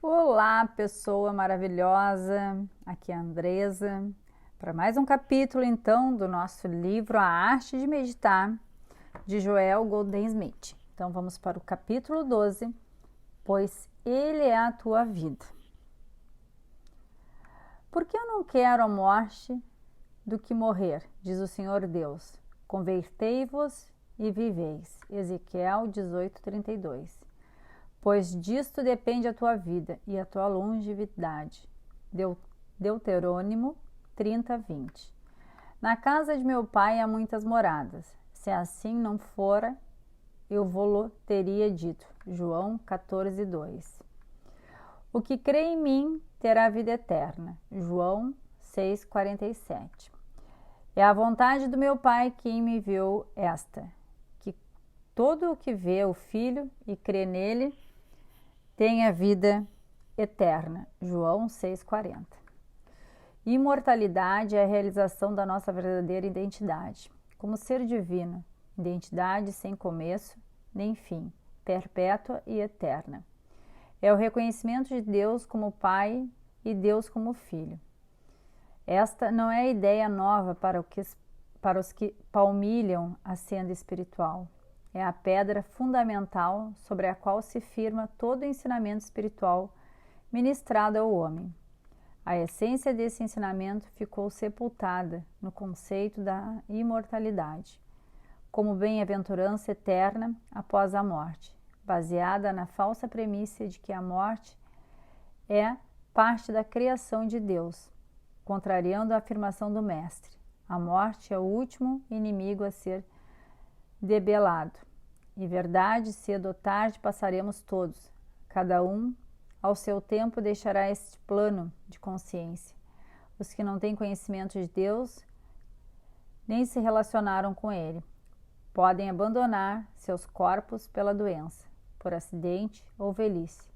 Olá, pessoa maravilhosa, aqui é a Andresa, para mais um capítulo então do nosso livro A Arte de Meditar, de Joel Goldsmith. Então vamos para o capítulo 12, pois ele é a tua vida. Porque eu não quero a morte do que morrer, diz o Senhor Deus. Convertei-vos e viveis. Ezequiel 18:32. Pois disto depende a tua vida e a tua longevidade. Deuterônimo 30:20. Na casa de meu pai há muitas moradas. Se assim não fora, eu vou-lo teria dito. João 14:2. O que crê em mim terá vida eterna. João 6:47. É a vontade do meu pai que me enviou esta, que todo o que vê o Filho e crê nele tem a vida eterna. João 6,40. Imortalidade é a realização da nossa verdadeira identidade. Como ser divino, identidade sem começo nem fim, perpétua e eterna. É o reconhecimento de Deus como Pai e Deus como Filho. Esta não é ideia nova para os que palmilham a senda espiritual. É a pedra fundamental sobre a qual se firma todo o ensinamento espiritual ministrado ao homem. A essência desse ensinamento ficou sepultada no conceito da imortalidade, como bem-aventurança eterna após a morte, baseada na falsa premissa de que a morte é parte da criação de Deus, contrariando a afirmação do Mestre. A morte é o último inimigo a ser debelado. E verdade, cedo ou tarde passaremos todos. Cada um, ao seu tempo, deixará este plano de consciência. Os que não têm conhecimento de Deus nem se relacionaram com Ele podem abandonar seus corpos pela doença, por acidente ou velhice.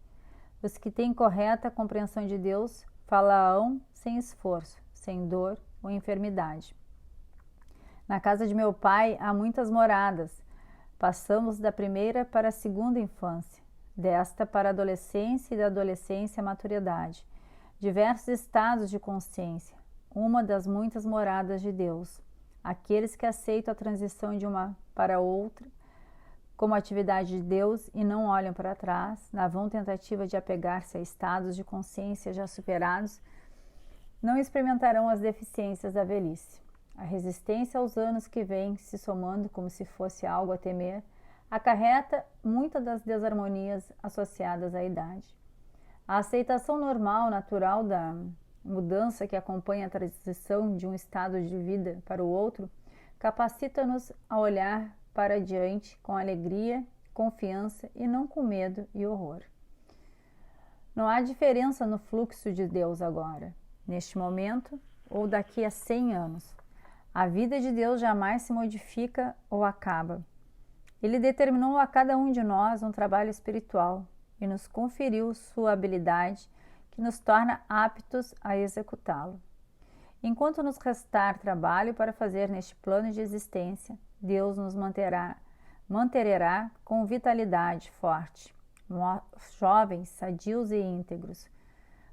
Os que têm correta compreensão de Deus falarão sem esforço, sem dor ou enfermidade. Na casa de meu pai há muitas moradas. Passamos da primeira para a segunda infância, desta para a adolescência e da adolescência à maturidade. Diversos estados de consciência, uma das muitas moradas de Deus. Aqueles que aceitam a transição de uma para outra como atividade de Deus e não olham para trás, na vã tentativa de apegar-se a estados de consciência já superados, não experimentarão as deficiências da velhice. A resistência aos anos que vêm se somando como se fosse algo a temer, acarreta muitas das desarmonias associadas à idade. A aceitação normal, natural da mudança que acompanha a transição de um estado de vida para o outro, capacita-nos a olhar para diante com alegria, confiança e não com medo e horror. Não há diferença no fluxo de Deus agora, neste momento ou daqui a 100 anos. A vida de Deus jamais se modifica ou acaba. Ele determinou a cada um de nós um trabalho espiritual e nos conferiu sua habilidade que nos torna aptos a executá-lo. Enquanto nos restar trabalho para fazer neste plano de existência, Deus nos manterá com vitalidade forte, jovens, sadios e íntegros.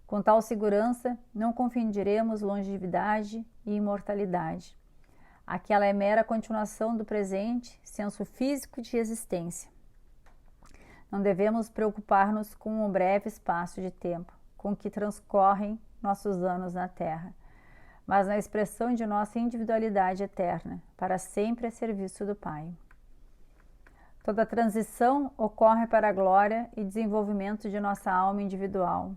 Com tal segurança, não confundiremos longevidade e imortalidade. Aquela é mera continuação do presente, senso físico de existência. Não devemos preocupar-nos com o breve espaço de tempo com que transcorrem nossos anos na Terra, mas na expressão de nossa individualidade eterna, para sempre a serviço do Pai. Toda transição ocorre para a glória e desenvolvimento de nossa alma individual.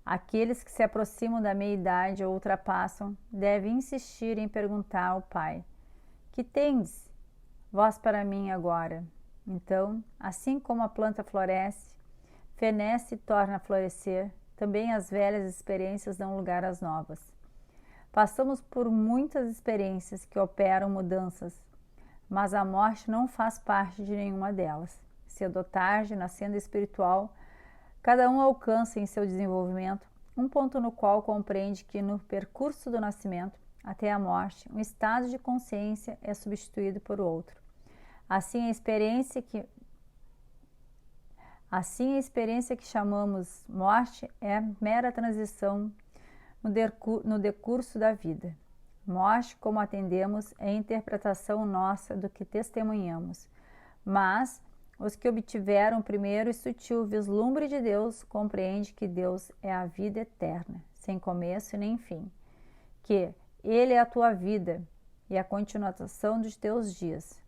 Aqueles que se aproximam da meia-idade ou ultrapassam devem insistir em perguntar ao Pai: que tendes vós para mim agora? Então, assim como a planta floresce, fenece e torna a florescer, também as velhas experiências dão lugar às novas. Passamos por muitas experiências que operam mudanças, mas a morte não faz parte de nenhuma delas. Cedo ou tarde, na senda espiritual, cada um alcança em seu desenvolvimento um ponto no qual compreende que no percurso do nascimento até a morte, um estado de consciência é substituído por outro. Assim, Assim, a experiência que chamamos morte é mera transição no decurso da vida. Morte, como atendemos, é a interpretação nossa do que testemunhamos. Mas os que obtiveram primeiro e sutil vislumbre de Deus compreendem que Deus é a vida eterna, sem começo nem fim, que Ele é a tua vida e a continuação dos teus dias.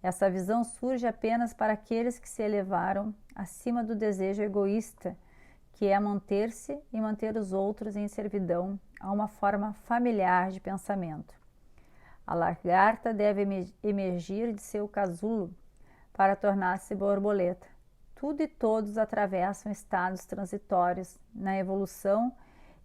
Essa visão surge apenas para aqueles que se elevaram acima do desejo egoísta, que é manter-se e manter os outros em servidão a uma forma familiar de pensamento. A lagarta deve emergir de seu casulo para tornar-se borboleta. Tudo e todos atravessam estados transitórios na evolução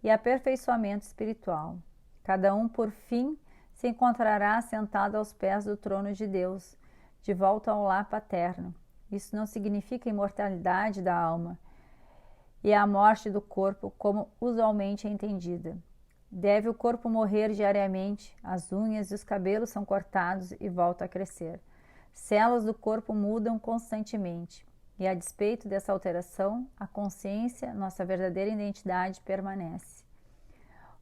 e aperfeiçoamento espiritual. Cada um, por fim, se encontrará sentado aos pés do trono de Deus, de volta ao lar paterno. Isso não significa a imortalidade da alma e a morte do corpo como usualmente é entendida. Deve o corpo morrer diariamente, as unhas e os cabelos são cortados e voltam a crescer. Células do corpo mudam constantemente e, a despeito dessa alteração, a consciência, nossa verdadeira identidade, permanece.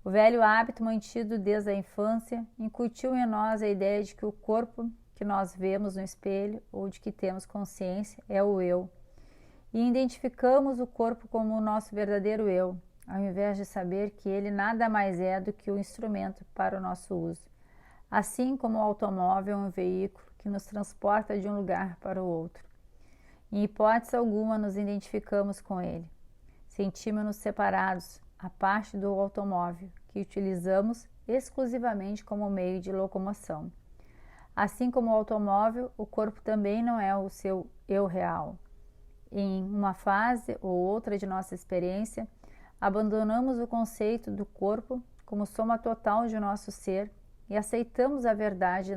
O velho hábito mantido desde a infância incutiu em nós a ideia de que o corpo que nós vemos no espelho ou de que temos consciência é o eu, e identificamos o corpo como o nosso verdadeiro eu, ao invés de saber que ele nada mais é do que o instrumento para o nosso uso. Assim como o automóvel é um veículo que nos transporta de um lugar para o outro. Em hipótese alguma nos identificamos com ele. Sentimos-nos separados, à parte do automóvel, que utilizamos exclusivamente como meio de locomoção. Assim como o automóvel, o corpo também não é o seu eu real. Em uma fase ou outra de nossa experiência, abandonamos o conceito do corpo como soma total de nosso ser e aceitamos a verdade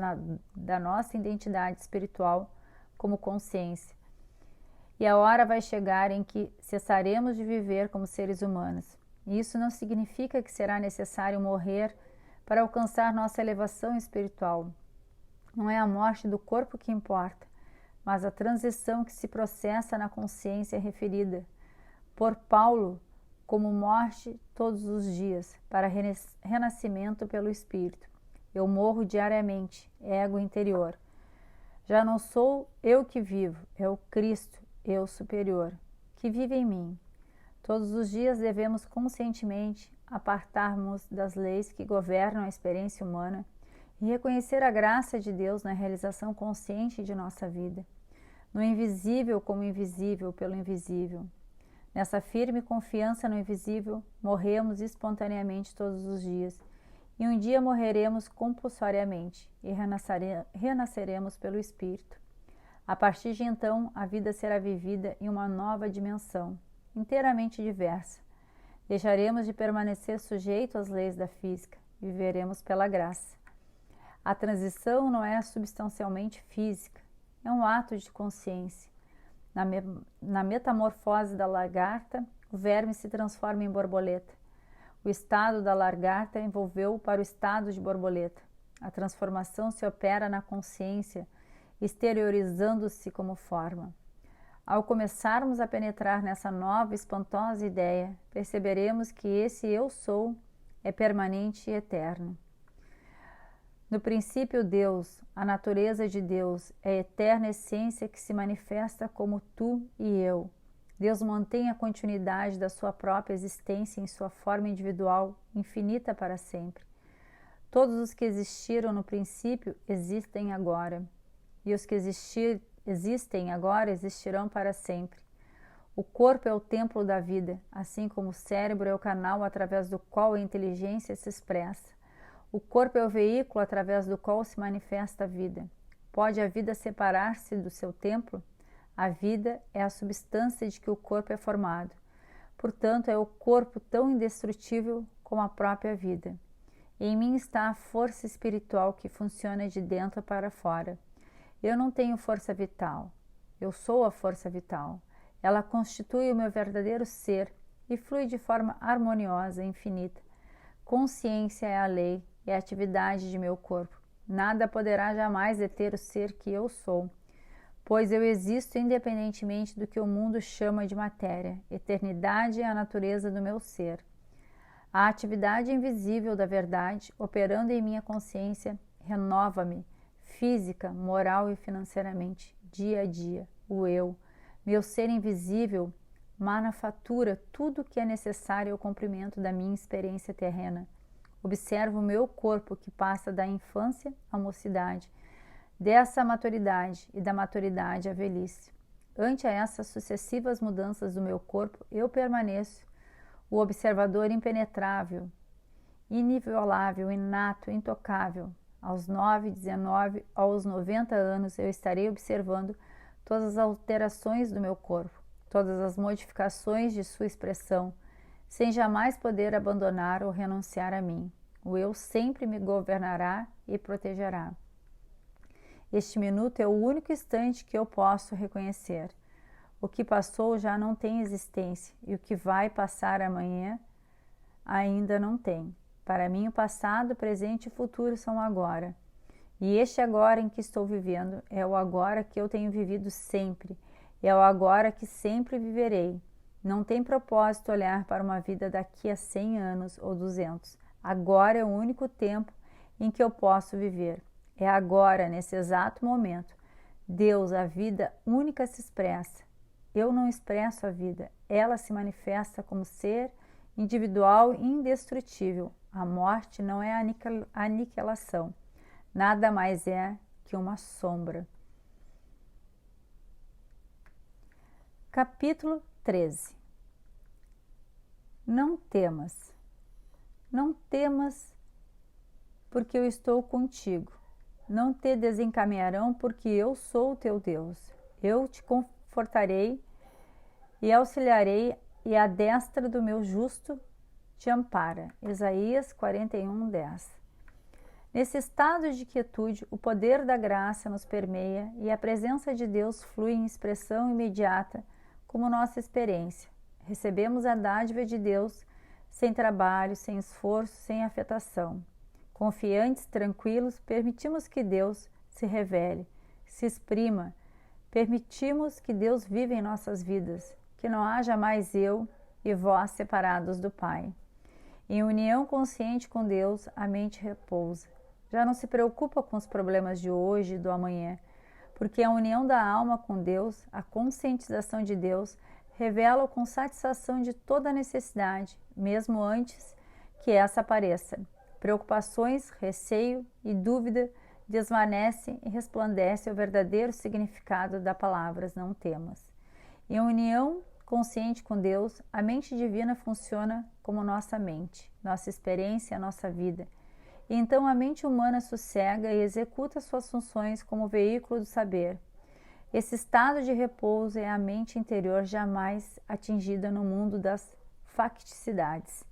da nossa identidade espiritual como consciência. E a hora vai chegar em que cessaremos de viver como seres humanos. E isso não significa que será necessário morrer para alcançar nossa elevação espiritual. Não é a morte do corpo que importa, mas a transição que se processa na consciência referida por Paulo como morte todos os dias, para renascimento pelo Espírito. Eu morro diariamente, ego interior. Já não sou eu que vivo, é o Cristo, eu superior, que vive em mim. Todos os dias devemos conscientemente apartarmos das leis que governam a experiência humana e reconhecer a graça de Deus na realização consciente de nossa vida, no invisível como invisível pelo invisível. Nessa firme confiança no invisível, morremos espontaneamente todos os dias, e um dia morreremos compulsoriamente e renasceremos pelo Espírito. A partir de então, a vida será vivida em uma nova dimensão, inteiramente diversa. Deixaremos de permanecer sujeito às leis da física, viveremos pela graça. A transição não é substancialmente física, é um ato de consciência. Na metamorfose da lagarta, o verme se transforma em borboleta. O estado da lagarta envolveu-o para o estado de borboleta. A transformação se opera na consciência, exteriorizando-se como forma. Ao começarmos a penetrar nessa nova e espantosa ideia, perceberemos que esse eu sou é permanente e eterno. No princípio, Deus, a natureza de Deus, é a eterna essência que se manifesta como tu e eu. Deus mantém a continuidade da sua própria existência em sua forma individual, infinita para sempre. Todos os que existiram no princípio existem agora, e os que existem agora existirão para sempre. O corpo é o templo da vida, assim como o cérebro é o canal através do qual a inteligência se expressa. O corpo é o veículo através do qual se manifesta a vida. Pode a vida separar-se do seu templo? A vida é a substância de que o corpo é formado. Portanto, é o corpo tão indestrutível como a própria vida. Em mim está a força espiritual que funciona de dentro para fora. Eu não tenho força vital. Eu sou a força vital. Ela constitui o meu verdadeiro ser e flui de forma harmoniosa e infinita. Consciência é a lei e a atividade de meu corpo. Nada poderá jamais deter o ser que eu sou. pois eu existo independentemente do que o mundo chama de matéria. Eternidade é a natureza do meu ser. A atividade invisível da verdade, operando em minha consciência, renova-me, física, moral e financeiramente, dia a dia. O eu, meu ser invisível, manufatura tudo o que é necessário ao cumprimento da minha experiência terrena. Observo o meu corpo que passa da infância à mocidade, dessa maturidade e da maturidade à velhice. Ante essas sucessivas mudanças do meu corpo, eu permaneço o observador impenetrável, iniviolável, inato, intocável. Aos 9, 19, aos 90 anos, eu estarei observando todas as alterações do meu corpo, todas as modificações de sua expressão, sem jamais poder abandonar ou renunciar a mim. O eu sempre me governará e protegerá. Este minuto é o único instante que eu posso reconhecer. O que passou já não tem existência e o que vai passar amanhã ainda não tem. Para mim, o passado, o presente e o futuro são agora. E este agora em que estou vivendo é o agora que eu tenho vivido sempre. É o agora que sempre viverei. Não tem propósito olhar para uma vida daqui a 100 anos ou 200. Agora é o único tempo em que eu posso viver. É agora, nesse exato momento. Deus, a vida única, se expressa. Eu não expresso a vida. Ela se manifesta como ser individual e indestrutível. A morte não é aniquilação. Nada mais é que uma sombra. Capítulo 13. Não temas. Não temas, porque eu estou contigo. Não te desencaminharão, porque eu sou o teu Deus. Eu te confortarei e auxiliarei, e a destra do meu justo te ampara. Isaías 41, 10. Nesse estado de quietude, o poder da graça nos permeia e a presença de Deus flui em expressão imediata como nossa experiência. Recebemos a dádiva de Deus sem trabalho, sem esforço, sem afetação. Confiantes, tranquilos, permitimos que Deus se revele, se exprima. Permitimos que Deus viva em nossas vidas, que não haja mais eu e vós separados do Pai. Em união consciente com Deus, a mente repousa. Já não se preocupa com os problemas de hoje e do amanhã, porque a união da alma com Deus, a conscientização de Deus, revela com satisfação de toda a necessidade, mesmo antes que essa apareça. Preocupações, receio e dúvida desvanecem e resplandece o verdadeiro significado da palavra não temas. Em união consciente com Deus, a mente divina funciona como nossa mente, nossa experiência, nossa vida. E então a mente humana sossega e executa suas funções como veículo do saber. Esse estado de repouso é a mente interior jamais atingida no mundo das facticidades.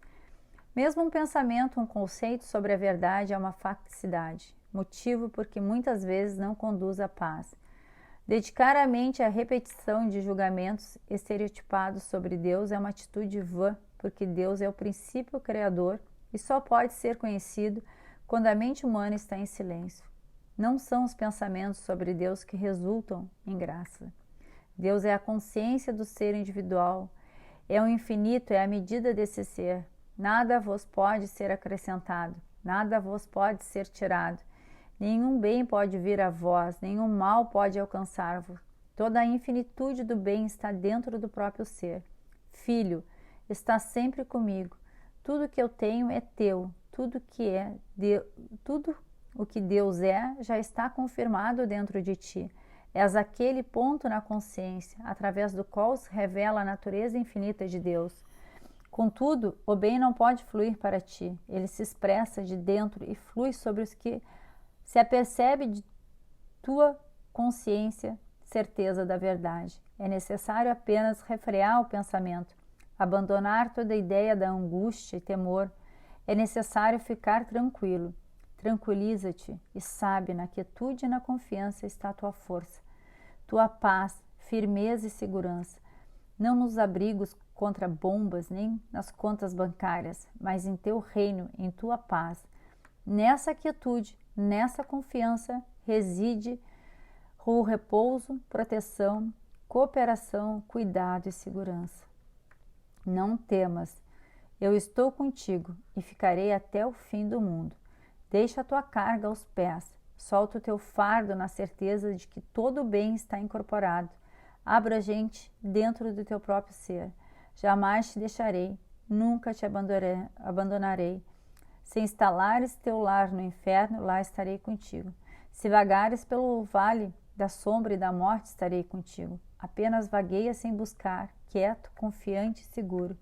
Mesmo um pensamento, um conceito sobre a verdade é uma facticidade, motivo porque muitas vezes não conduz à paz. Dedicar a mente à repetição de julgamentos estereotipados sobre Deus é uma atitude vã, porque Deus é o princípio criador e só pode ser conhecido quando a mente humana está em silêncio. Não são os pensamentos sobre Deus que resultam em graça. Deus é a consciência do ser individual, é o infinito, é a medida desse ser. Nada vos pode ser acrescentado, nada vos pode ser tirado. Nenhum bem pode vir a vós, nenhum mal pode alcançar-vos. Toda a infinitude do bem está dentro do próprio ser. Filho, está sempre comigo. Tudo que eu tenho é teu. Tudo o que Deus é já está confirmado dentro de ti. És aquele ponto na consciência, através do qual se revela a natureza infinita de Deus. Contudo, o bem não pode fluir para ti. Ele se expressa de dentro e flui sobre os que se apercebe de tua consciência, certeza da verdade. É necessário apenas refrear o pensamento, abandonar toda a ideia da angústia e temor. É necessário ficar tranquilo. Tranquiliza-te e sabe, na quietude e na confiança está tua força, tua paz, firmeza e segurança. Não nos abrigos contra bombas, nem nas contas bancárias, mas em teu reino, em tua paz. Nessa quietude, nessa confiança, reside com repouso, proteção, cooperação, cuidado e segurança. Não temas, eu estou contigo e ficarei até o fim do mundo. Deixa a tua carga aos pés, solta o teu fardo na certeza de que todo o bem está incorporado, abrangente dentro do teu próprio ser. Jamais te deixarei, nunca te abandonarei. Se instalares teu lar no inferno, lá estarei contigo. Se vagares pelo vale da sombra e da morte, estarei contigo. Apenas vagueia sem buscar, quieto, confiante e seguro.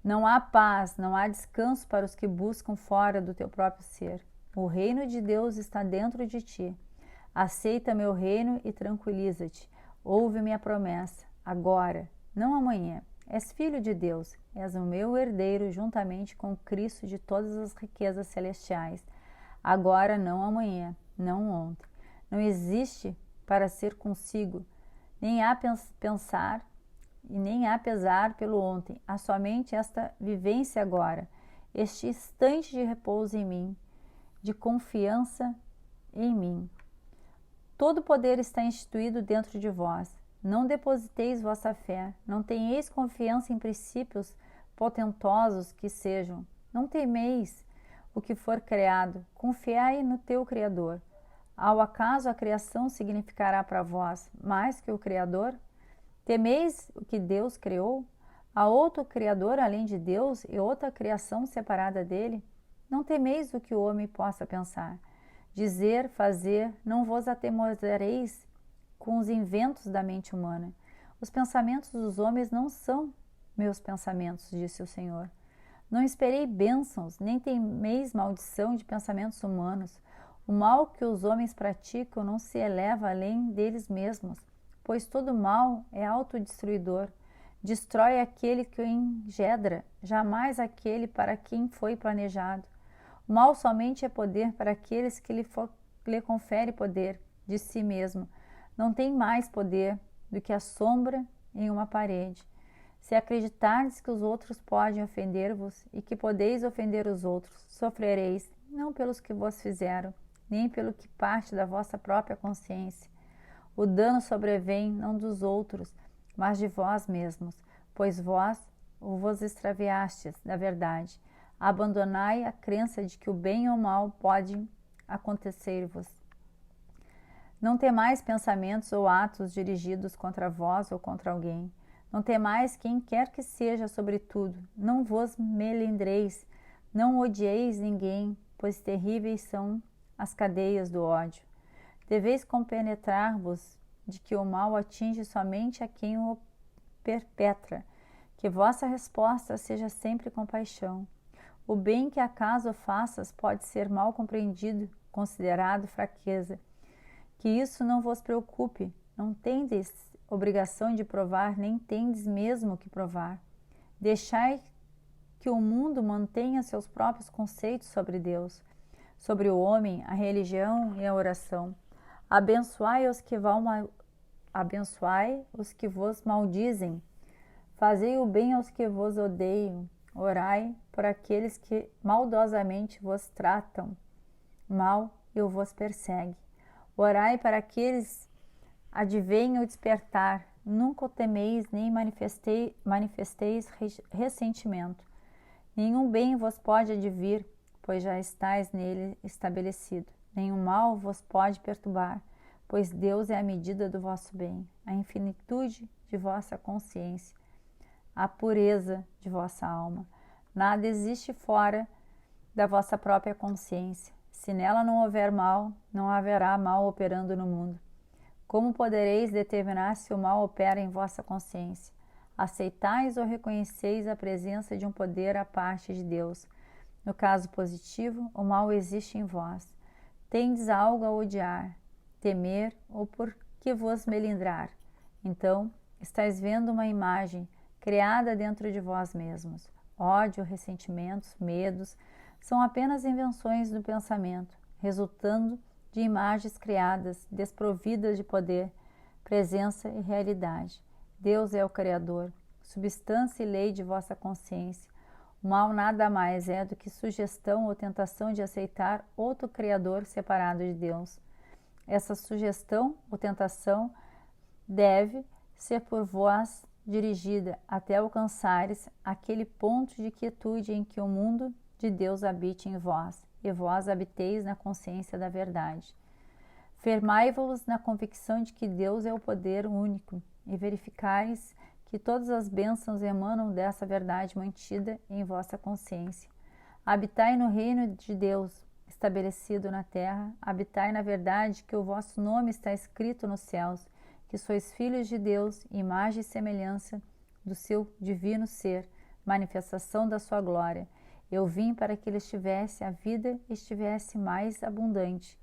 Não há paz, não há descanso para os que buscam fora do teu próprio ser. O reino de Deus está dentro de ti. Aceita meu reino e tranquiliza-te. Ouve minha promessa, agora, não amanhã. És filho de Deus, és o meu herdeiro juntamente com Cristo de todas as riquezas celestiais. Agora, não amanhã, não ontem. Não existe para ser consigo, nem há pensar e nem há pesar pelo ontem. Há somente esta vivência agora, este instante de repouso em mim, de confiança em mim. Todo o poder está instituído dentro de vós. Não depositeis vossa fé, não tenhais confiança em princípios potentosos que sejam. Não temeis o que for criado, confiai no teu Criador. Ao acaso a criação significará para vós mais que o Criador? Temeis o que Deus criou? Há outro Criador além de Deus e outra criação separada dele? Não temeis o que o homem possa pensar. Dizer, fazer, não vos atemoreis com os inventos da mente humana. Os pensamentos dos homens não são meus pensamentos, disse o Senhor. Não esperei bênçãos, nem temeis maldição de pensamentos humanos. O mal que os homens praticam não se eleva além deles mesmos, pois todo mal é autodestruidor. Destrói aquele que o engendra, jamais aquele para quem foi planejado. O mal somente é poder para aqueles que lhe confere poder de si mesmo. Não tem mais poder do que a sombra em uma parede. Se acreditardes que os outros podem ofender-vos e que podeis ofender os outros, sofrereis, não pelos que vos fizeram, nem pelo que parte da vossa própria consciência. O dano sobrevém não dos outros, mas de vós mesmos, pois vós vos extraviastes da verdade. Abandonai a crença de que o bem ou o mal pode acontecer-vos. Não temais pensamentos ou atos dirigidos contra vós ou contra alguém. Não temais quem quer que seja, sobretudo. Não vos melindreis, não odieis ninguém, pois terríveis são as cadeias do ódio. Deveis compenetrar-vos de que o mal atinge somente a quem o perpetra. Que vossa resposta seja sempre compaixão. O bem que acaso faças pode ser mal compreendido, considerado fraqueza. Que isso não vos preocupe, não tendes obrigação de provar, nem tendes mesmo que provar. Deixai que o mundo mantenha seus próprios conceitos sobre Deus, sobre o homem, a religião e a oração. Abençoai os que vos maldizem, fazei o bem aos que vos odeiam, orai por aqueles que maldosamente vos tratam mal e vos perseguem. Orai para aqueles advenham despertar, nunca o temeis nem manifesteis ressentimento. Nenhum bem vos pode advir, pois já estáis nele estabelecido. Nenhum mal vos pode perturbar, pois Deus é a medida do vosso bem, a infinitude de vossa consciência, a pureza de vossa alma. Nada existe fora da vossa própria consciência. Se nela não houver mal, não haverá mal operando no mundo. Como podereis determinar se o mal opera em vossa consciência? Aceitais ou reconheceis a presença de um poder à parte de Deus? No caso positivo, o mal existe em vós. Tendes algo a odiar, temer ou por que vos melindrar. Então, estáis vendo uma imagem criada dentro de vós mesmos. Ódio, ressentimentos, medos são apenas invenções do pensamento, resultando de imagens criadas, desprovidas de poder, presença e realidade. Deus é o Criador, substância e lei de vossa consciência. O mal nada mais é do que sugestão ou tentação de aceitar outro Criador separado de Deus. Essa sugestão ou tentação deve ser por vós dirigida até alcançares aquele ponto de quietude em que o mundo de Deus habite em vós, e vós habiteis na consciência da verdade. Firmai-vos na convicção de que Deus é o poder único, e verificais que todas as bênçãos emanam dessa verdade mantida em vossa consciência. Habitai no reino de Deus, estabelecido na terra, habitai na verdade que o vosso nome está escrito nos céus, que sois filhos de Deus, imagem e semelhança do seu divino ser, manifestação da sua glória. Eu vim para que lhes tivesse a vida e estivesse mais abundante.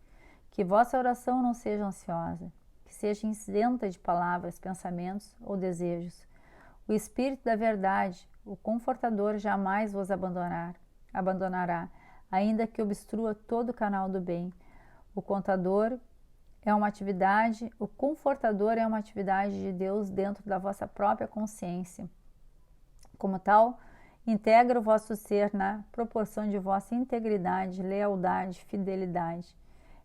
Que vossa oração não seja ansiosa, que seja isenta de palavras, pensamentos ou desejos. O Espírito da verdade, o Confortador, jamais vos abandonará, ainda que obstrua todo o canal do bem. O Confortador é uma atividade de Deus dentro da vossa própria consciência. Como tal, integra o vosso ser na proporção de vossa integridade, lealdade, fidelidade.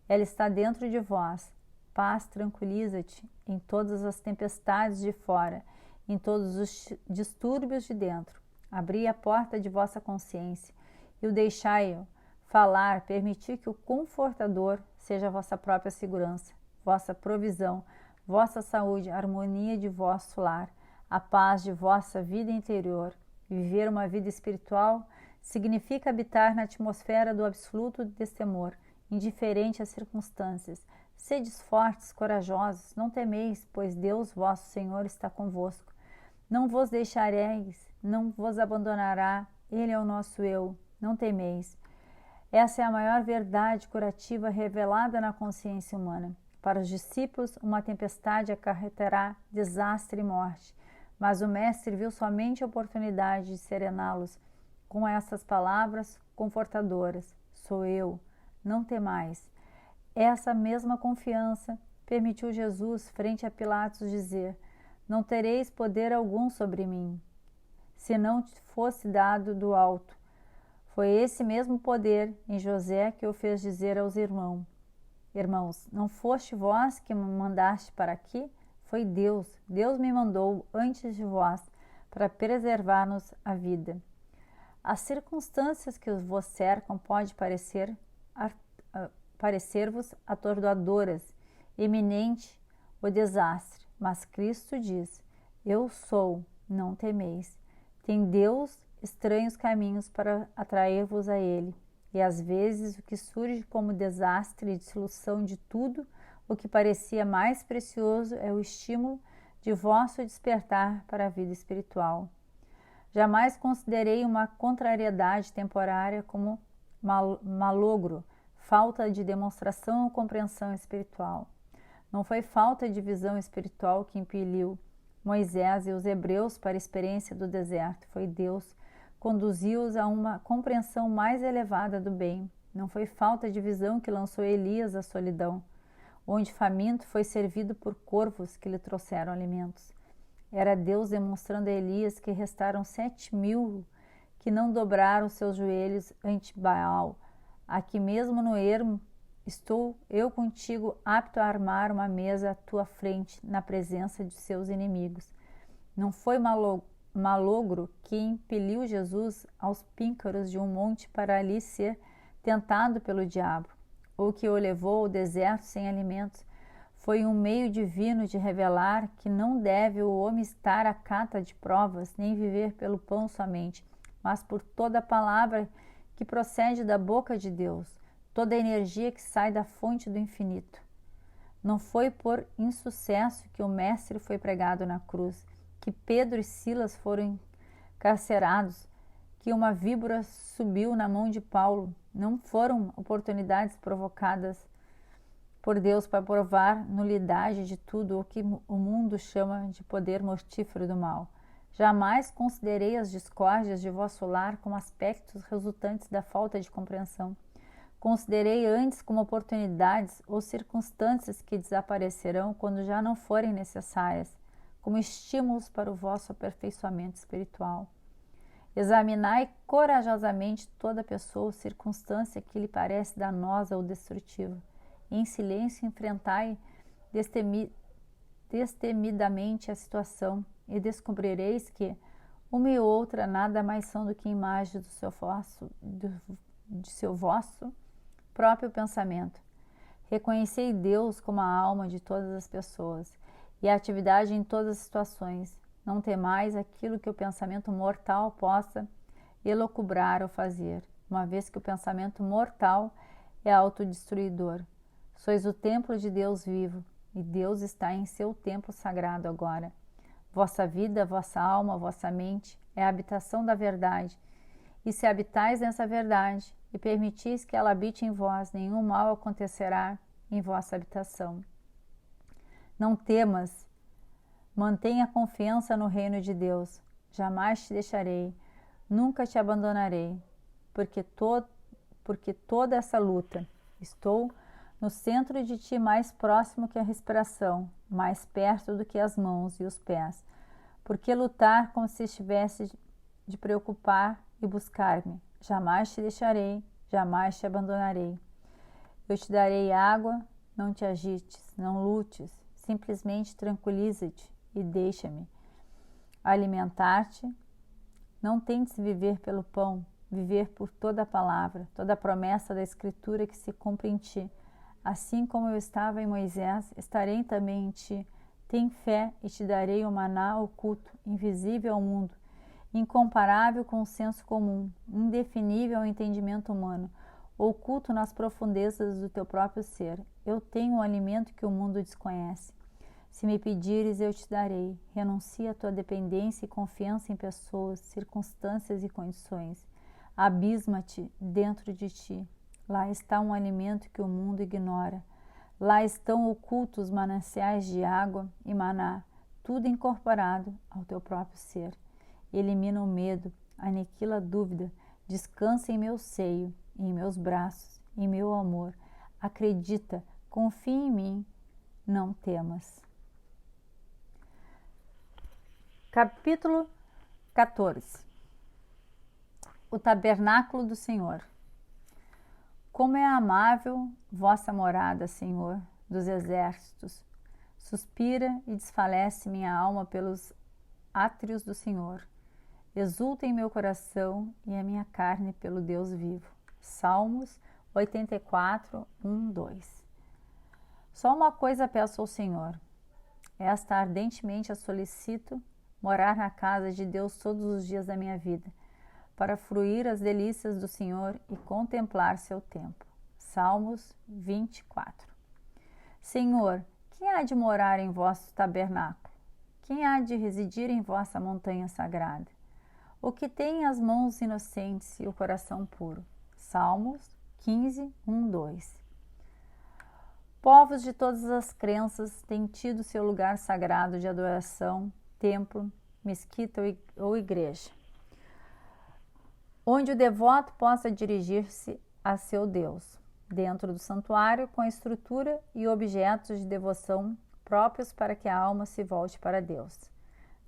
Ela está dentro de vós. Paz, tranquiliza-te em todas as tempestades de fora, em todos os distúrbios de dentro. Abri a porta de vossa consciência e o deixai-o falar, permitir que o Confortador seja a vossa própria segurança, vossa provisão, vossa saúde, a harmonia de vosso lar, a paz de vossa vida interior. Viver uma vida espiritual significa habitar na atmosfera do absoluto destemor, indiferente às circunstâncias. Sedes fortes, corajosos, não temeis, pois Deus, vosso Senhor, está convosco. Não vos deixareis, não vos abandonará, Ele é o nosso eu, não temeis. Essa é a maior verdade curativa revelada na consciência humana. Para os discípulos, uma tempestade acarretará desastre e morte, mas o Mestre viu somente a oportunidade de serená-los com essas palavras confortadoras: sou eu, não temais. Essa mesma confiança permitiu Jesus, frente a Pilatos, dizer: não tereis poder algum sobre mim, se não te fosse dado do alto. Foi esse mesmo poder em José que o fez dizer aos irmãos: não foste vós que me mandaste para aqui? Foi Deus. Deus me mandou antes de vós para preservar-nos a vida. As circunstâncias que vos cercam podem parecer-vos atordoadoras, iminente o desastre, mas Cristo diz: eu sou, não temeis. Tem Deus estranhos caminhos para atrair-vos a Ele, e às vezes o que surge como desastre e dissolução de tudo o que parecia mais precioso é o estímulo de vosso despertar para a vida espiritual. Jamais considerei uma contrariedade temporária como malogro, falta de demonstração ou compreensão espiritual. Não foi falta de visão espiritual que impeliu Moisés e os hebreus para a experiência do deserto. Foi Deus. Conduziu-os a uma compreensão mais elevada do bem. Não foi falta de visão que lançou Elias à solidão, onde faminto foi servido por corvos que lhe trouxeram alimentos. Era Deus demonstrando a Elias que restaram 7.000 que não dobraram seus joelhos ante Baal. Aqui mesmo no ermo estou eu contigo, apto a armar uma mesa à tua frente, na presença de seus inimigos. Não foi malogro que impeliu Jesus aos píncaros de um monte para ali ser tentado pelo diabo, ou que o levou ao deserto sem alimentos. Foi um meio divino de revelar que não deve o homem estar à cata de provas, nem viver pelo pão somente, mas por toda a palavra que procede da boca de Deus, toda a energia que sai da fonte do infinito. Não foi por insucesso que o Mestre foi pregado na cruz, que Pedro e Silas foram encarcerados, que uma víbora subiu na mão de Paulo. Não foram oportunidades provocadas por Deus para provar nulidade de tudo o que o mundo chama de poder mortífero do mal. Jamais considerei as discórdias de vosso lar como aspectos resultantes da falta de compreensão. Considerei antes como oportunidades ou circunstâncias que desaparecerão quando já não forem necessárias, como estímulos para o vosso aperfeiçoamento espiritual. Examinai corajosamente toda pessoa ou circunstância que lhe parece danosa ou destrutiva, e em silêncio enfrentai destemidamente a situação e descobrireis que uma e outra nada mais são do que imagens de seu vosso próprio pensamento. Reconhecei Deus como a alma de todas as pessoas e a atividade em todas as situações. Não temais aquilo que o pensamento mortal possa elocubrar ou fazer, uma vez que o pensamento mortal é autodestruidor. Sois o templo de Deus vivo, e Deus está em seu templo sagrado agora. Vossa vida, vossa alma, vossa mente é a habitação da verdade. E se habitais nessa verdade e permitis que ela habite em vós, nenhum mal acontecerá em vossa habitação. Não temas, mantenha confiança no reino de Deus. Jamais te deixarei, nunca te abandonarei, porque toda essa luta, estou no centro de ti, mais próximo que a respiração, mais perto do que as mãos e os pés. Porque lutar como se estivesse de preocupar e buscar-me? Jamais te deixarei, jamais te abandonarei. Eu te darei água, não te agites, não lutes, simplesmente tranquiliza-te e deixa-me alimentar-te. Não tentes viver pelo pão, viver por toda a palavra, toda a promessa da Escritura que se cumpre em ti. Assim como eu estava em Moisés, estarei também em ti. Tem fé e te darei o maná oculto, invisível ao mundo, incomparável com o senso comum, indefinível ao entendimento humano, oculto nas profundezas do teu próprio ser. Eu tenho um alimento que o mundo desconhece. Se me pedires, eu te darei. Renuncia à tua dependência e confiança em pessoas, circunstâncias e condições. Abisma-te dentro de ti. Lá está um alimento que o mundo ignora. Lá estão ocultos mananciais de água e maná, tudo incorporado ao teu próprio ser. Elimina o medo, aniquila a dúvida, descansa em meu seio, em meus braços, em meu amor. Acredita, confia em mim, não temas. Capítulo 14. O tabernáculo do Senhor. Como é amável vossa morada, Senhor dos exércitos! Suspira e desfalece minha alma pelos átrios do Senhor. Exulta em meu coração e a minha carne pelo Deus vivo. Salmos 84, 1, 2. Só uma coisa peço ao Senhor. Esta ardentemente a solicito, morar na casa de Deus todos os dias da minha vida, para fruir as delícias do Senhor e contemplar seu templo. Salmos 24. Senhor, quem há de morar em vosso tabernáculo? Quem há de residir em vossa montanha sagrada? O que tem as mãos inocentes e o coração puro. Salmos 15, 1, 2. Povos de todas as crenças têm tido seu lugar sagrado de adoração, templo, mesquita ou igreja, onde o devoto possa dirigir-se a seu Deus, dentro do santuário, com a estrutura e objetos de devoção próprios para que a alma se volte para Deus.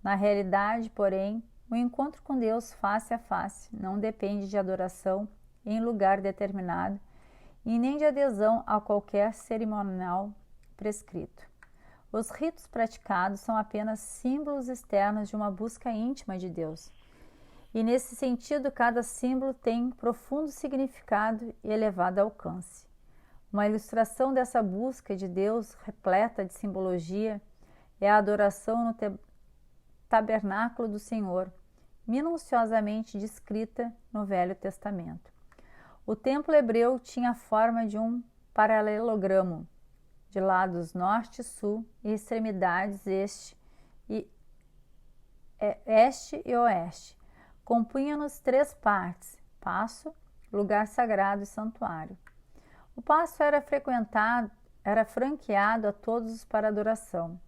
Na realidade, porém, o encontro com Deus face a face não depende de adoração em lugar determinado e nem de adesão a qualquer cerimonial prescrito. Os ritos praticados são apenas símbolos externos de uma busca íntima de Deus. E nesse sentido, cada símbolo tem profundo significado e elevado alcance. Uma ilustração dessa busca de Deus repleta de simbologia é a adoração no tabernáculo do Senhor, minuciosamente descrita no Velho Testamento. O templo hebreu tinha a forma de um paralelogramo, de lados norte e sul e extremidades este e oeste. Compunha-nos 3 partes: paço, lugar sagrado e santuário. O paço era franqueado a todos para adoração.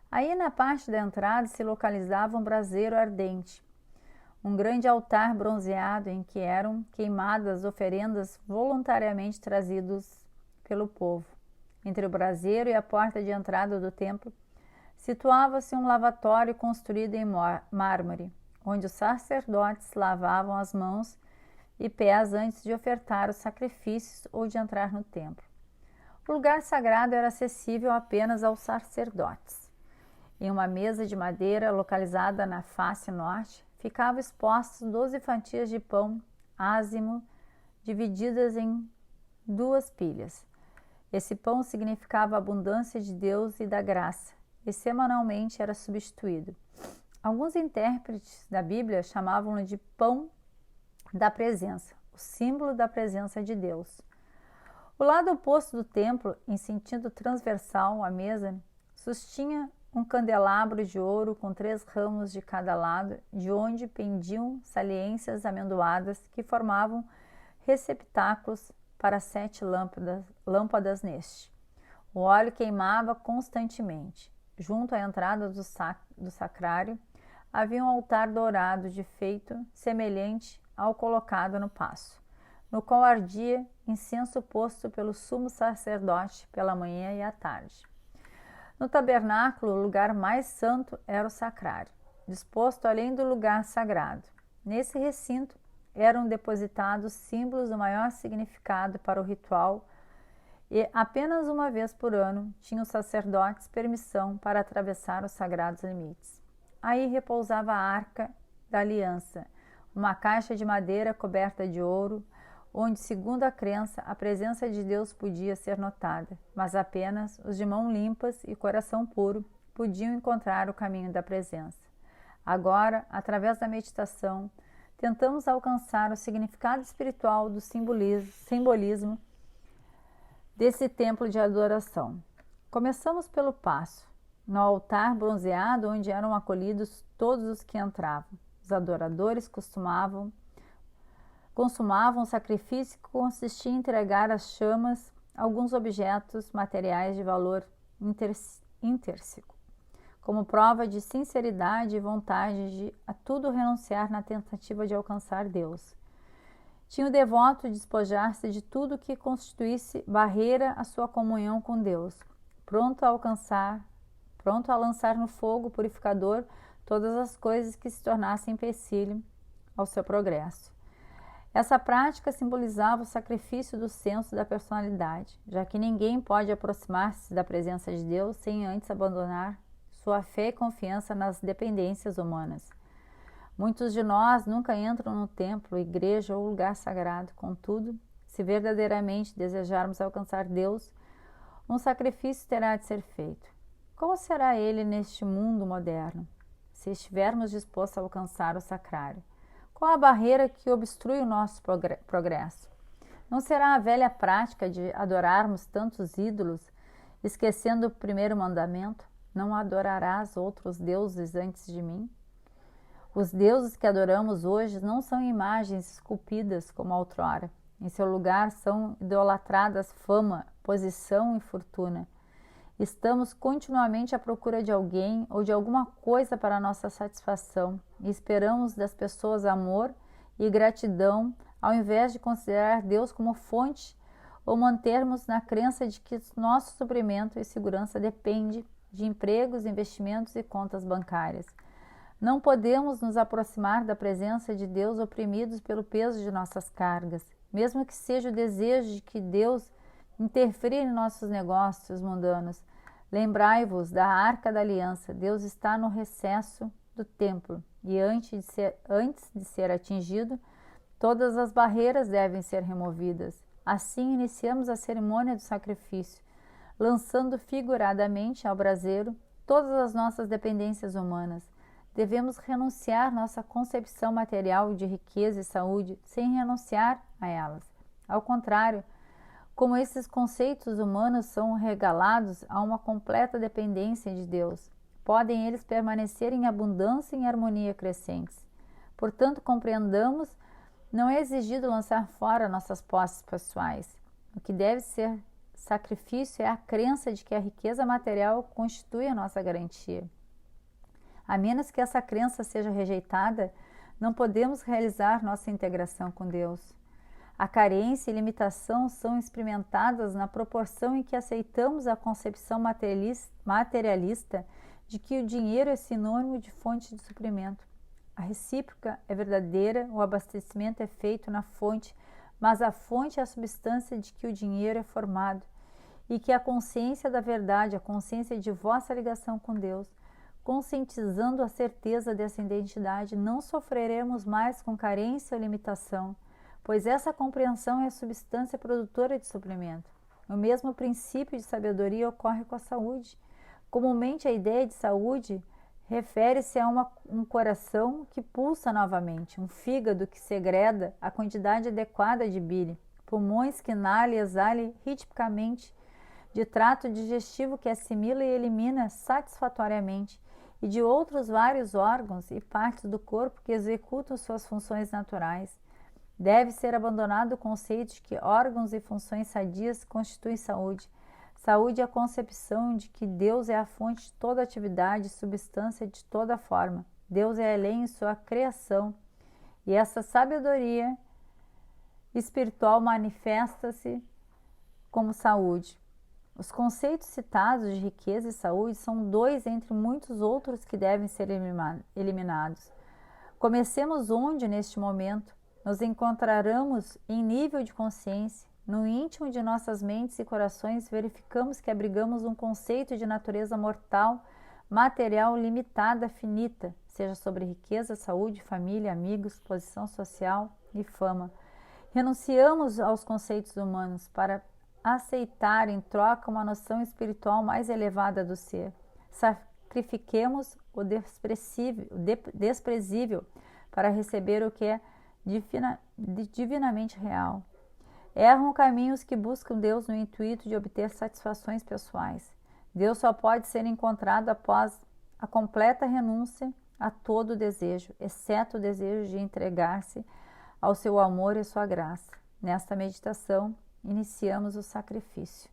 Aí na parte da entrada se localizava um braseiro ardente, um grande altar bronzeado em que eram queimadas oferendas voluntariamente trazidas pelo povo. Entre o braseiro e a porta de entrada do templo situava-se um lavatório construído em mármore, onde os sacerdotes lavavam as mãos e pés antes de ofertar os sacrifícios ou de entrar no templo. O lugar sagrado era acessível apenas aos sacerdotes. Em uma mesa de madeira localizada na face norte, ficavam expostos 12 fatias de pão ázimo, divididas em 2 pilhas. Esse pão significava a abundância de Deus e da graça, e semanalmente era substituído. Alguns intérpretes da Bíblia chamavam-no de pão da presença, o símbolo da presença de Deus. O lado oposto do templo, em sentido transversal à mesa, sustinha um candelabro de ouro com 3 ramos de cada lado, de onde pendiam saliências amendoadas que formavam receptáculos para 7 lâmpadas neste. O óleo queimava constantemente. Junto à entrada do sacrário havia um altar dourado de feito semelhante ao colocado no paço, no qual ardia incenso posto pelo sumo sacerdote pela manhã e à tarde. No tabernáculo, o lugar mais santo era o sacrário, disposto além do lugar sagrado. Nesse recinto eram depositados símbolos do maior significado para o ritual e apenas uma vez por ano tinham os sacerdotes permissão para atravessar os sagrados limites. Aí repousava a Arca da Aliança, uma caixa de madeira coberta de ouro, onde, segundo a crença, a presença de Deus podia ser notada, mas apenas os de mãos limpas e coração puro podiam encontrar o caminho da presença. Agora, através da meditação, tentamos alcançar o significado espiritual do simbolismo desse templo de adoração. Começamos pelo paço, no altar bronzeado onde eram acolhidos todos os que entravam. Os adoradores consumavam um sacrifício que consistia em entregar às chamas alguns objetos materiais de valor intrínseco, como prova de sinceridade e vontade de a tudo renunciar na tentativa de alcançar Deus. Tinha o devoto despojar-se de tudo que constituísse barreira à sua comunhão com Deus, pronto a lançar no fogo purificador todas as coisas que se tornassem empecilho ao seu progresso. Essa prática simbolizava o sacrifício do senso da personalidade, já que ninguém pode aproximar-se da presença de Deus sem antes abandonar sua fé e confiança nas dependências humanas. Muitos de nós nunca entram no templo, igreja ou lugar sagrado. Contudo, se verdadeiramente desejarmos alcançar Deus, um sacrifício terá de ser feito. Como será ele neste mundo moderno, se estivermos dispostos a alcançar o sacrário? Qual a barreira que obstrui o nosso progresso? Não será a velha prática de adorarmos tantos ídolos, esquecendo o primeiro mandamento: não adorarás outros deuses antes de mim? Os deuses que adoramos hoje não são imagens esculpidas como outrora. Em seu lugar são idolatradas fama, posição e fortuna. Estamos continuamente à procura de alguém ou de alguma coisa para nossa satisfação e esperamos das pessoas amor e gratidão ao invés de considerar Deus como fonte ou mantermos na crença de que nosso suprimento e segurança depende de empregos, investimentos e contas bancárias. Não podemos nos aproximar da presença de Deus oprimidos pelo peso de nossas cargas, mesmo que seja o desejo de que Deus interferir em nossos negócios mundanos. Lembrai-vos da Arca da Aliança. Deus está no recesso do templo e antes de ser atingido, todas as barreiras devem ser removidas. Assim iniciamos a cerimônia do sacrifício, lançando figuradamente ao braseiro todas as nossas dependências humanas. Devemos renunciar nossa concepção material de riqueza e saúde sem renunciar a elas. Ao contrário, como esses conceitos humanos são regalados a uma completa dependência de Deus, podem eles permanecer em abundância e em harmonia crescentes. Portanto, compreendamos, não é exigido lançar fora nossas posses pessoais. O que deve ser sacrifício é a crença de que a riqueza material constitui a nossa garantia. A menos que essa crença seja rejeitada, não podemos realizar nossa integração com Deus. A carência e limitação são experimentadas na proporção em que aceitamos a concepção materialista de que o dinheiro é sinônimo de fonte de suprimento. A recíproca é verdadeira, o abastecimento é feito na fonte, mas a fonte é a substância de que o dinheiro é formado. e que a consciência da verdade, a consciência de vossa ligação com Deus, conscientizando a certeza dessa identidade, não sofreremos mais com carência ou limitação, pois essa compreensão é a substância produtora de suplemento. O mesmo princípio de sabedoria ocorre com a saúde. Comumente, a ideia de saúde refere-se a um coração que pulsa novamente, um fígado que segreda a quantidade adequada de bile, pulmões que inala e exala ritmicamente, de trato digestivo que assimila e elimina satisfatoriamente, e de outros vários órgãos e partes do corpo que executam suas funções naturais. Deve ser abandonado o conceito de que órgãos e funções sadias constituem saúde. Saúde é a concepção de que Deus é a fonte de toda atividade e substância de toda forma. Deus é além em sua criação. E essa sabedoria espiritual manifesta-se como saúde. Os conceitos citados de riqueza e saúde são dois entre muitos outros que devem ser eliminados. Comecemos onde, neste momento, nos encontraremos em nível de consciência. No íntimo de nossas mentes e corações, verificamos que abrigamos um conceito de natureza mortal, material, limitada, finita, seja sobre riqueza, saúde, família, amigos, posição social e fama. Renunciamos aos conceitos humanos para aceitar em troca uma noção espiritual mais elevada do ser. Sacrifiquemos o desprezível para receber o que é divinamente real. Erram caminhos que buscam Deus no intuito de obter satisfações pessoais. Deus só pode ser encontrado após a completa renúncia a todo desejo, exceto o desejo de entregar-se ao seu amor e sua graça. Nesta meditação, iniciamos o sacrifício.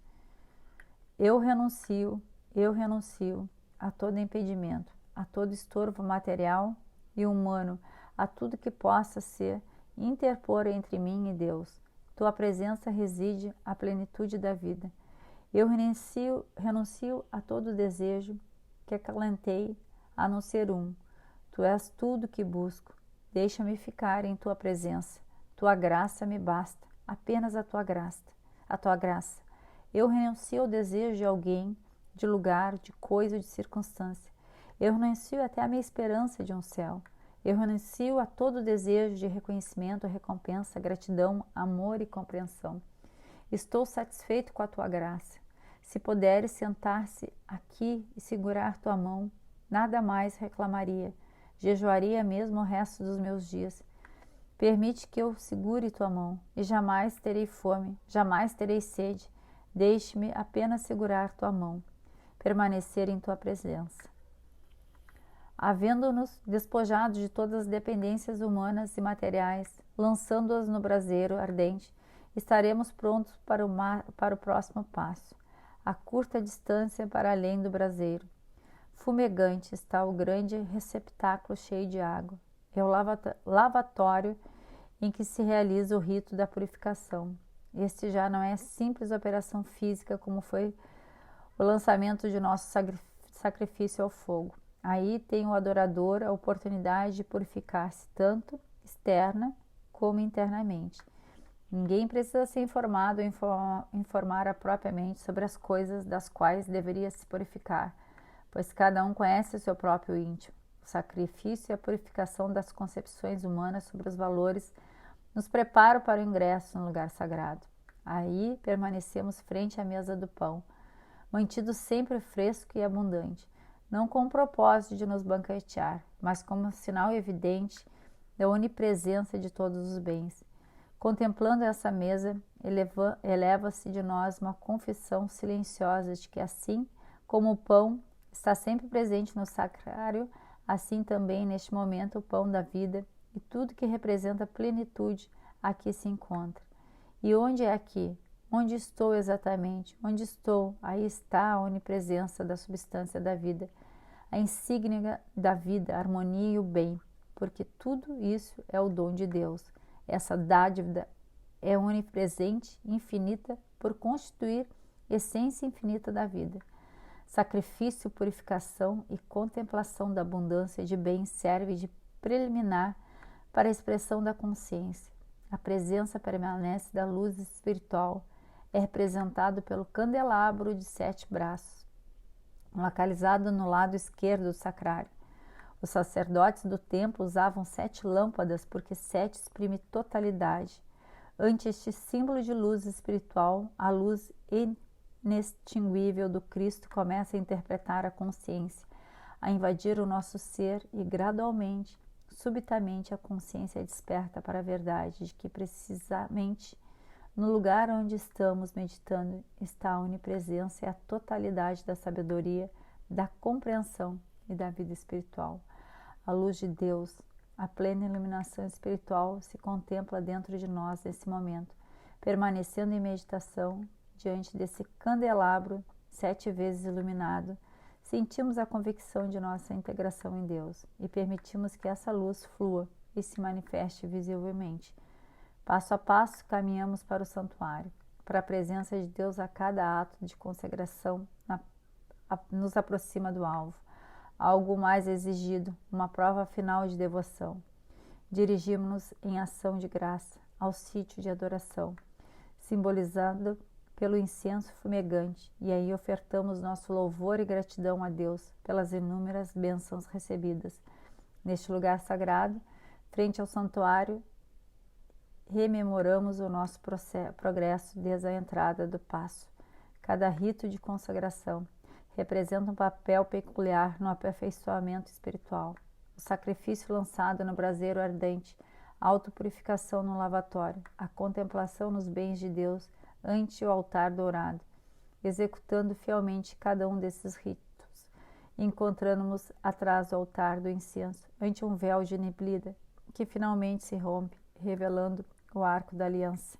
Eu renuncio a todo impedimento, a todo estorvo material e humano, a tudo que possa ser interpor entre mim e Deus. Tua presença reside a plenitude da vida. Eu renuncio a todo desejo que acalentei, a não ser um. Tu és tudo que busco. Deixa-me ficar em tua presença. Tua graça me basta. Apenas a tua graça. Eu renuncio ao desejo de alguém, de lugar, de coisa, de circunstância. Eu renuncio até a minha esperança de um céu. Eu renuncio a todo desejo de reconhecimento, recompensa, gratidão, amor e compreensão. Estou satisfeito com a tua graça. Se puderes sentar-se aqui e segurar tua mão, nada mais reclamaria. Jejuaria mesmo o resto dos meus dias. Permite que eu segure tua mão, e jamais terei fome, jamais terei sede. Deixe-me apenas segurar tua mão, permanecer em tua presença. Havendo-nos despojado de todas as dependências humanas e materiais, lançando-as no braseiro ardente, estaremos prontos para o próximo passo, a curta distância para além do braseiro. Fumegante está o grande receptáculo cheio de água. É o lavatório em que se realiza o rito da purificação. Este já não é simples operação física como foi o lançamento de nosso sacrifício ao fogo. Aí tem o adorador a oportunidade de purificar-se tanto externa como internamente. Ninguém precisa ser informado ou informar a própria mente sobre as coisas das quais deveria se purificar, pois cada um conhece o seu próprio íntimo. O sacrifício e a purificação das concepções humanas sobre os valores nos preparam para o ingresso no lugar sagrado. Aí permanecemos frente à mesa do pão, mantido sempre fresco e abundante, não com o propósito de nos banquetear, mas como sinal evidente da onipresença de todos os bens. Contemplando essa mesa, eleva-se de nós uma confissão silenciosa de que, assim como o pão está sempre presente no sacrário, assim também, neste momento, o pão da vida e tudo que representa plenitude aqui se encontra. E onde é aqui? Onde estou exatamente? Onde estou? Aí está a onipresença da substância da vida, a insígnia da vida, a harmonia e o bem, porque tudo isso é o dom de Deus. Essa dádiva é onipresente, infinita, por constituir essência infinita da vida. Sacrifício, purificação e contemplação da abundância de bem serve de preliminar para a expressão da consciência. A presença permanece da luz espiritual. é representado pelo candelabro de 7 braços, localizado no lado esquerdo do sacrário. Os sacerdotes do templo usavam 7 lâmpadas porque 7 exprime totalidade. Ante este símbolo de luz espiritual, a luz inextinguível do Cristo começa a interpretar a consciência, a invadir o nosso ser e gradualmente, subitamente, a consciência desperta para a verdade de que precisamente no lugar onde estamos meditando está a onipresença e a totalidade da sabedoria, da compreensão e da vida espiritual. A luz de Deus, a plena iluminação espiritual se contempla dentro de nós nesse momento, permanecendo em meditação diante desse candelabro 7 vezes iluminado. Sentimos a convicção de nossa integração em Deus e permitimos que essa luz flua e se manifeste visivelmente. Passo a passo, caminhamos para o santuário, para a presença de Deus. A cada ato de consagração nos aproxima do alvo. Algo mais exigido, uma prova final de devoção. Dirigimos-nos em ação de graça ao sítio de adoração, simbolizado pelo incenso fumegante, e aí ofertamos nosso louvor e gratidão a Deus pelas inúmeras bênçãos recebidas. Neste lugar sagrado, frente ao santuário, rememoramos o nosso progresso desde a entrada do paço. Cada rito de consagração representa um papel peculiar no aperfeiçoamento espiritual. O sacrifício lançado no braseiro ardente, a autopurificação no lavatório, a contemplação nos bens de Deus ante o altar dourado. Executando fielmente cada um desses ritos, encontramos-nos atrás do altar do incenso, ante um véu de neblina que finalmente se rompe, revelando o arco da aliança.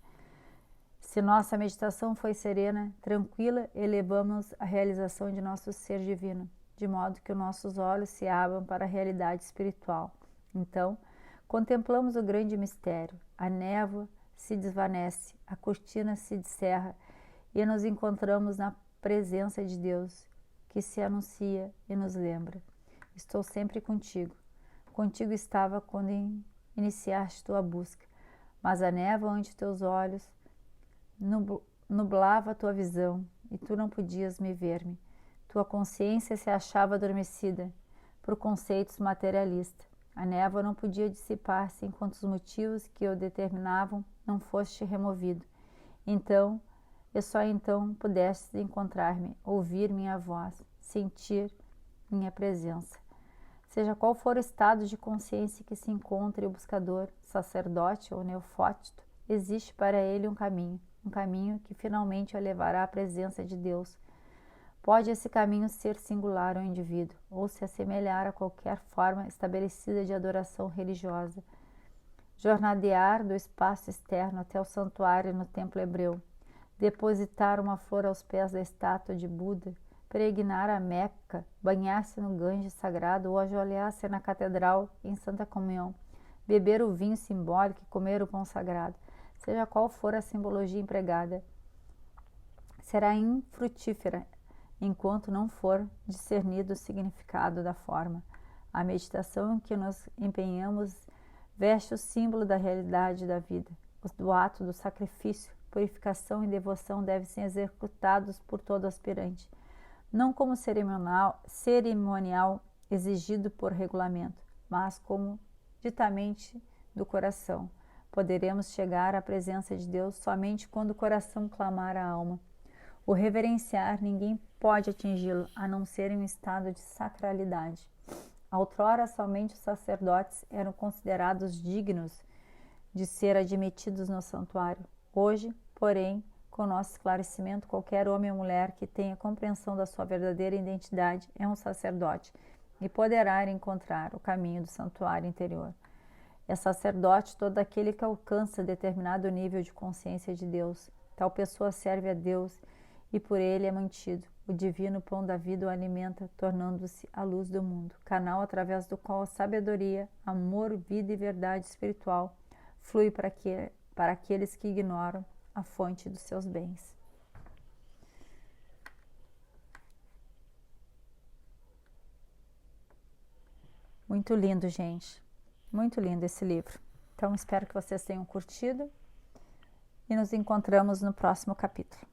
Se nossa meditação foi serena, tranquila, elevamos a realização de nosso ser divino, de modo que os nossos olhos se abram para a realidade espiritual. Então, contemplamos o grande mistério. A névoa se desvanece, a cortina se descerra e nos encontramos na presença de Deus, que se anuncia e nos lembra. Estou sempre contigo. Contigo estava quando iniciaste tua busca, mas a névoa ante teus olhos nublava a tua visão e tu não podias me ver-me. Tua consciência se achava adormecida por conceitos materialistas. A névoa não podia dissipar-se enquanto os motivos que o determinavam não foste removido. Então, e só então pudestes encontrar-me, ouvir minha voz, sentir minha presença. Seja qual for o estado de consciência que se encontre o buscador, sacerdote ou neofótito, existe para ele um caminho que finalmente o levará à presença de Deus. Pode esse caminho ser singular ao indivíduo, ou se assemelhar a qualquer forma estabelecida de adoração religiosa. Jornadear do espaço externo até o santuário no templo hebreu, depositar uma flor aos pés da estátua de Buda, peregrinar a Meca, banhar-se no Ganges sagrado ou ajoelhar-se na catedral em Santa Comunhão, beber o vinho simbólico e comer o pão sagrado, seja qual for a simbologia empregada, será infrutífera enquanto não for discernido o significado da forma. A meditação em que nos empenhamos veste o símbolo da realidade da vida. O ato do sacrifício, purificação e devoção devem ser executados por todo aspirante, não como cerimonial exigido por regulamento, mas como ditamente do coração. Poderemos chegar à presença de Deus somente quando o coração clamar a alma. O reverenciar, ninguém pode atingi-lo, a não ser em um estado de sacralidade. Outrora, somente os sacerdotes eram considerados dignos de ser admitidos no santuário. Hoje, porém, com nosso esclarecimento, qualquer homem ou mulher que tenha compreensão da sua verdadeira identidade é um sacerdote e poderá encontrar o caminho do santuário interior. É sacerdote todo aquele que alcança determinado nível de consciência de Deus. Tal pessoa serve a Deus e por ele é mantido. O divino pão da vida o alimenta, tornando-se a luz do mundo, canal através do qual a sabedoria, amor, vida e verdade espiritual flui para aqueles que ignoram a fonte dos seus bens. Muito lindo, gente. Muito lindo esse livro. Então, espero que vocês tenham curtido e nos encontramos no próximo capítulo.